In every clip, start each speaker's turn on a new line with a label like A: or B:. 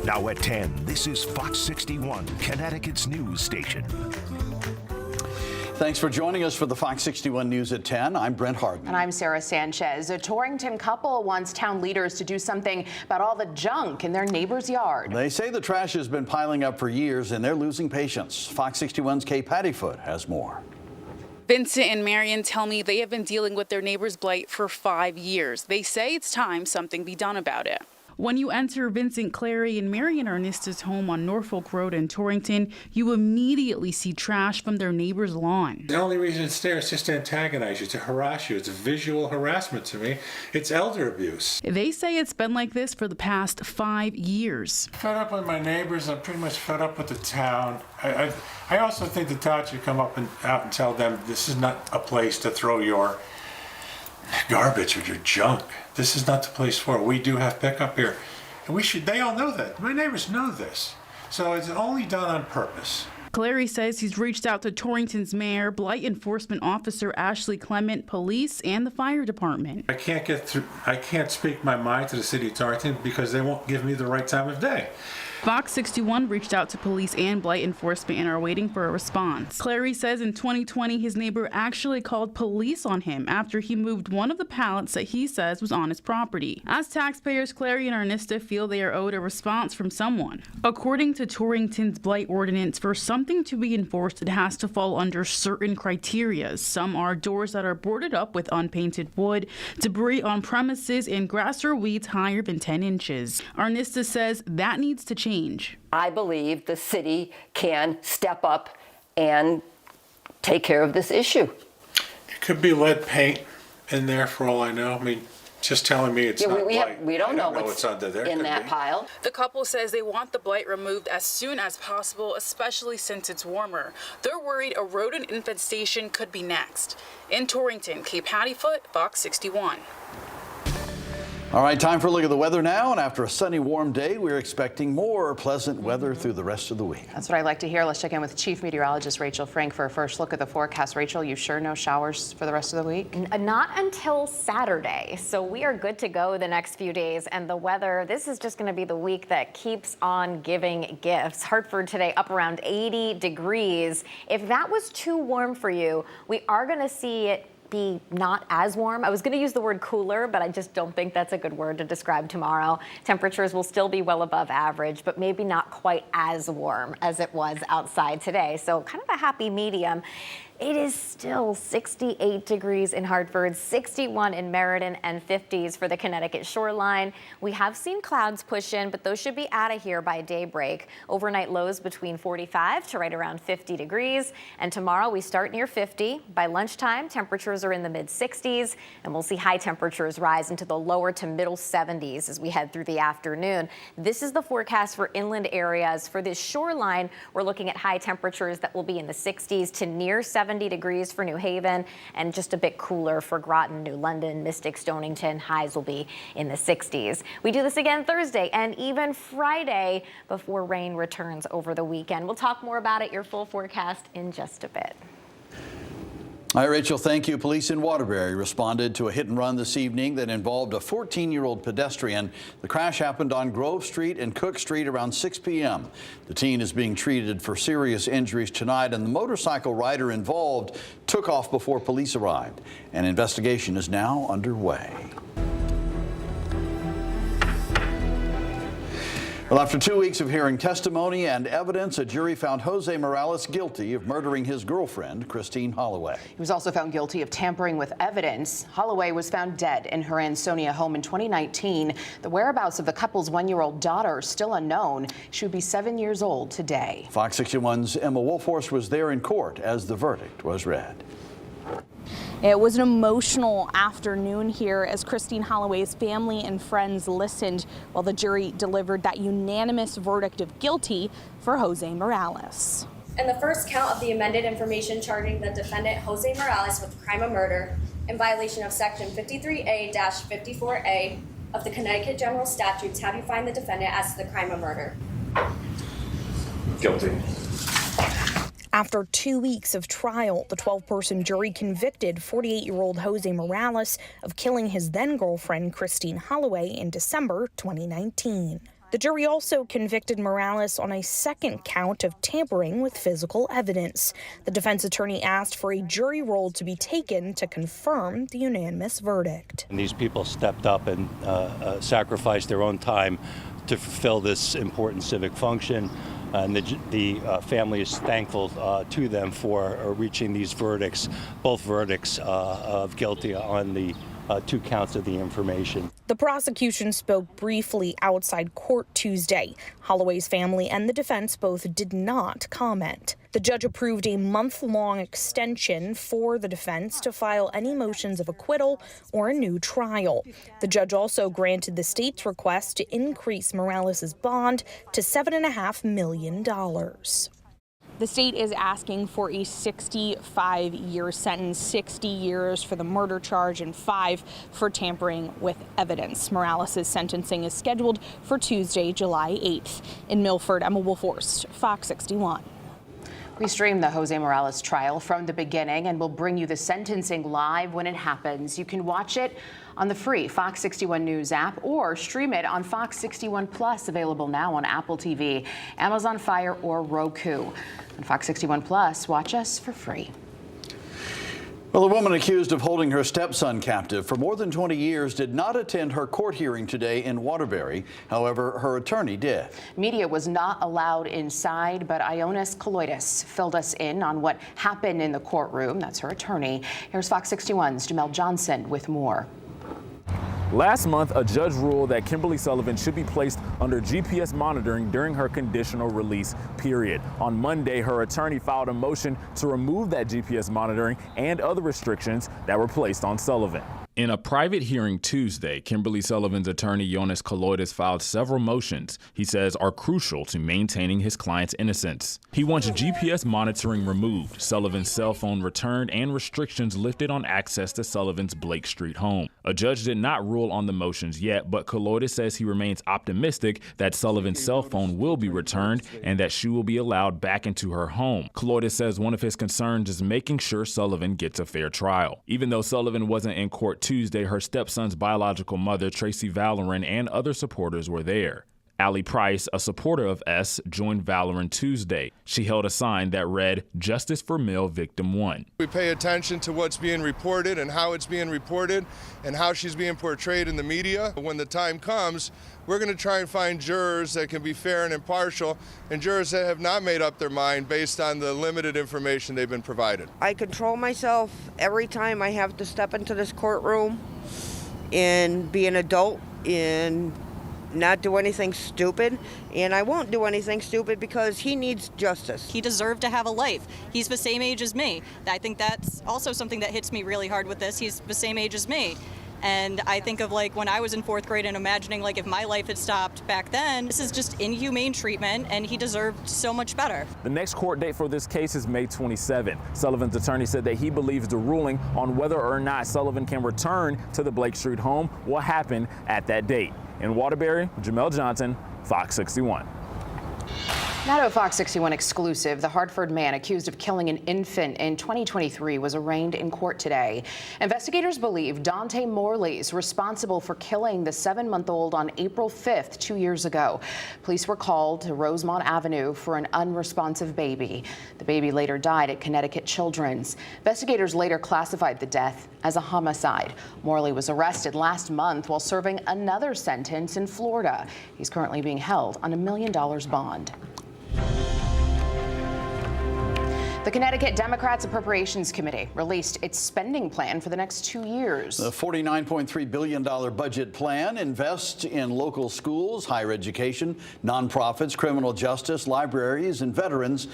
A: Now at 10, this is Fox 61, Connecticut's news station.
B: Thanks for joining us for the Fox 61 News at 10. I'm Brent Harden.
C: And I'm Sarah Sanchez. A Torrington couple wants town leaders to do something about all the junk in their neighbor's yard.
B: They say the trash has been piling up for years and they're losing patience. Fox 61's Captivity has more.
D: Vincent and Marion tell me they have been dealing with their neighbor's blight for 5 years. They say it's time something be done about it. When you enter Vincent, Clary, and Marion Ernista's home on Norfolk Road in Torrington, you immediately see trash from their neighbor's lawn.
E: The only reason it's there is just to antagonize you, to harass you. It's a visual harassment to me. It's elder abuse.
D: They say it's been like this for the past 5 years.
E: Fed up with my neighbors. I'm pretty much fed up with the town. I also think the town should come up and out and tell them this is not a place to throw your garbage or your junk. This is not the place for it. We do have pickup here. And they all know that. My neighbors know this. So it's only done on purpose.
D: Clary says he's reached out to Torrington's mayor, blight enforcement officer Ashley Clement, police, and the fire department.
E: I can't speak my mind to the city of Torrington because they won't give me the right time of day.
D: Fox 61 reached out to police and blight enforcement and are waiting for a response. Clary says in 2020, his neighbor actually called police on him after he moved one of the pallets that he says was on his property. As taxpayers, Clary and Ernesta feel they are owed a response from someone. According to Torrington's blight ordinance, for something to be enforced, it has to fall under certain criteria. Some are doors that are boarded up with unpainted wood, debris on premises, and grass or weeds higher than 10 inches. Ernesta says that needs to change.
F: I believe the city can step up and take care of this issue.
E: It could be lead paint in there for all I know. I mean, just telling me it's not blight.
F: We don't know
E: what's under there.
F: In that pile.
D: The couple says they want the blight removed as soon as possible, especially since it's warmer. They're worried a rodent infestation could be next. In Torrington, Cape Hattie-Foot, Fox 61.
B: All right, time for a look at the weather now. And after a sunny, warm day, we're expecting more pleasant weather through the rest of the week.
C: That's what I like to hear. Let's check in with Chief Meteorologist Rachel Frank for a first look at the forecast. Rachel, you sure no showers for the rest of the week?
G: Not until Saturday. So we are good to go the next few days. And the weather, this is just going to be the week that keeps on giving gifts. Hartford today up around 80 degrees. If that was too warm for you, we are going to see it be not as warm. I was going to use the word cooler, but I just don't think that's a good word to describe tomorrow. Temperatures will still be well above average, but maybe not quite as warm as it was outside today. So kind of a happy medium. It is still 68 degrees in Hartford, 61 in Meriden, and 50s for the Connecticut shoreline. We have seen clouds push in, but those should be out of here by daybreak. Overnight lows between 45 to right around 50 degrees. And tomorrow we start near 50. By lunchtime, temperatures are in the mid 60s, and we'll see high temperatures rise into the lower to middle 70s as we head through the afternoon. This is the forecast for inland areas. For this shoreline, we're looking at high temperatures that will be in the 60s to near 70 degrees for New Haven, and just a bit cooler for Groton, New London, Mystic, Stonington. Highs will be in the 60s. We do this again Thursday and even Friday before rain returns over the weekend. We'll talk more about it, your full forecast, in just a bit.
B: All right, Rachel, thank you. Police in Waterbury responded to a hit and run this evening that involved a 14-year-old pedestrian. The crash happened on Grove Street and Cook Street around 6 p.m. The teen is being treated for serious injuries tonight, and the motorcycle rider involved took off before police arrived. An investigation is now underway. Well, after 2 weeks of hearing testimony and evidence, a jury found Jose Morales guilty of murdering his girlfriend, Christine Holloway.
C: He was also found guilty of tampering with evidence. Holloway was found dead in her Ansonia home in 2019. The whereabouts of the couple's 1-year-old daughter are still unknown. She would be 7 years old today.
B: Fox 61's Emma Wolfhorst was there in court as the verdict was read.
H: It was an emotional afternoon here as Christine Holloway's family and friends listened while the jury delivered that unanimous verdict of guilty for Jose Morales.
I: And the first count of the amended information charging the defendant Jose Morales with crime of murder in violation of section 53A-54A of the Connecticut General Statutes, how do you find the defendant as to the crime of murder?
E: Guilty.
H: After 2 weeks of trial, the 12-person jury convicted 48-year-old Jose Morales of killing his then-girlfriend Christine Holloway in December 2019. The jury also convicted Morales on a second count of tampering with physical evidence. The defense attorney asked for a jury roll to be taken to confirm the unanimous verdict.
J: And these people stepped up and sacrificed their own time to fulfill this important civic function. And the family is thankful to them for reaching these verdicts, both verdicts of guilty on the 2 counts of the information.
H: The prosecution spoke briefly outside court Tuesday. Holloway's family and the defense both did not comment. The judge approved a month-long extension for the defense to file any motions of acquittal or a new trial. The judge also granted the state's request to increase Morales' bond to $7.5 million. The state is asking for a 65-year sentence, 60 years for the murder charge and 5 for tampering with evidence. Morales' sentencing is scheduled for Tuesday, July 8th. In Milford, Emma Wolforst, Fox 61.
C: We stream the Jose Morales trial from the beginning and we'll bring you the sentencing live when it happens. You can watch it on the free Fox 61 News app or stream it on Fox 61 Plus, available now on Apple TV, Amazon Fire, or Roku. On Fox 61 Plus, watch us for free.
B: Well, the woman accused of holding her stepson captive for more than 20 years did not attend her court hearing today in Waterbury. However, her attorney did.
C: Media was not allowed inside, but Ionis Kaloidis filled us in on what happened in the courtroom. That's her attorney. Here's Fox 61's Jamel Johnson with more.
K: Last month, a judge ruled that Kimberly Sullivan should be placed under GPS monitoring during her conditional release period. On Monday, her attorney filed a motion to remove that GPS monitoring and other restrictions that were placed on Sullivan. In a private hearing Tuesday, Kimberly Sullivan's attorney, Ionis Kaloidis, filed several motions he says are crucial to maintaining his client's innocence. He wants GPS monitoring removed, Sullivan's cell phone returned, and restrictions lifted on access to Sullivan's Blake Street home. A judge did not rule on the motions yet, but Kaloidis says he remains optimistic that Sullivan's cell phone will be returned and that she will be allowed back into her home. Kaloidis says one of his concerns is making sure Sullivan gets a fair trial. Even though Sullivan wasn't in court Tuesday, her stepson's biological mother, Tracy Valloran, and other supporters were there. Allie Price, a supporter of S, joined Valloran Tuesday. She held a sign that read, "Justice for Male Victim 1."
L: We pay attention to what's being reported and how it's being reported and how she's being portrayed in the media. When the time comes, we're going to try and find jurors that can be fair and impartial, and jurors that have not made up their mind based on the limited information they've been provided.
M: I control myself every time I have to step into this courtroom and be an adult and not do anything stupid, and I won't do anything stupid because he needs justice.
N: He deserved to have a life. He's the same age as me. I think that's also something that hits me really hard with this. He's the same age as me. And I think of like when I was in 4th grade and imagining like if my life had stopped back then. This is just inhumane treatment and he deserved so much better.
K: The next court date for this case is May 27. Sullivan's attorney said that he believes the ruling on whether or not Sullivan can return to the Blake Street home will happen at that date. In Waterbury, Jamel Johnson, Fox 61.
C: Now to a Fox 61 exclusive. The Hartford man accused of killing an infant in 2023 was arraigned in court today. Investigators believe Dante Morley is responsible for killing the 7-month-old on April 5th, 2 years ago. Police were called to Rosemont Avenue for an unresponsive baby. The baby later died at Connecticut Children's. Investigators later classified the death as a homicide. Morley was arrested last month while serving another sentence in Florida. He's currently being held on $1 million bond. The Connecticut Democrats Appropriations Committee released its spending plan for the next 2 years.
B: The $49.3 billion budget plan invests in local schools, higher education, nonprofits, criminal justice, libraries, and veterans.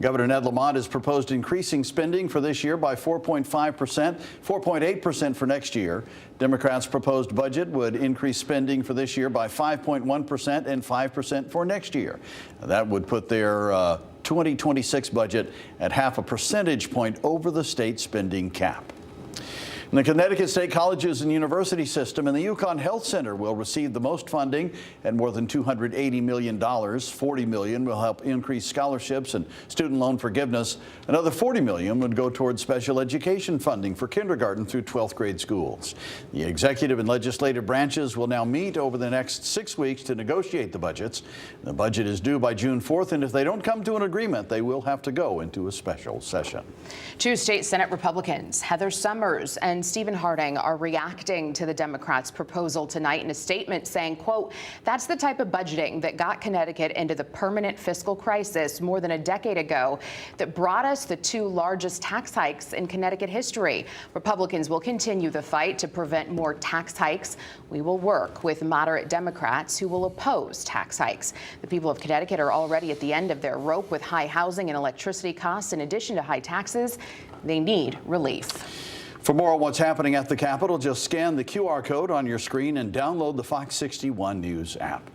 B: Governor Ned Lamont has proposed increasing spending for this year by 4.5%, 4.8% for next year. Democrats' proposed budget would increase spending for this year by 5.1% and 5% for next year. That would put their 2026 budget at 0.5 percentage point over the state spending cap. And the Connecticut State Colleges and University System and the Yukon Health Center will receive the most funding at more than $280 million. $40 million will help increase scholarships and student loan forgiveness. Another $40 million would go towards special education funding for kindergarten through 12th grade schools. The executive and legislative branches will now meet over the next 6 weeks to negotiate the budgets. The budget is due by June 4th, and if they don't come to an agreement, they will have to go into a special session.
C: Two state Senate Republicans, Heather Summers and Stephen Harding, are reacting to the Democrats' proposal tonight in a statement saying, quote, "That's the type of budgeting that got Connecticut into the permanent fiscal crisis more than a decade ago that brought us the two largest tax hikes in Connecticut history. Republicans will continue the fight to prevent more tax hikes. We will work with moderate Democrats who will oppose tax hikes. The people of Connecticut are already at the end of their rope with high housing and electricity costs. In addition to high taxes, they need relief."
B: For more on what's happening at the Capitol, just scan the QR code on your screen and download the Fox 61 News app.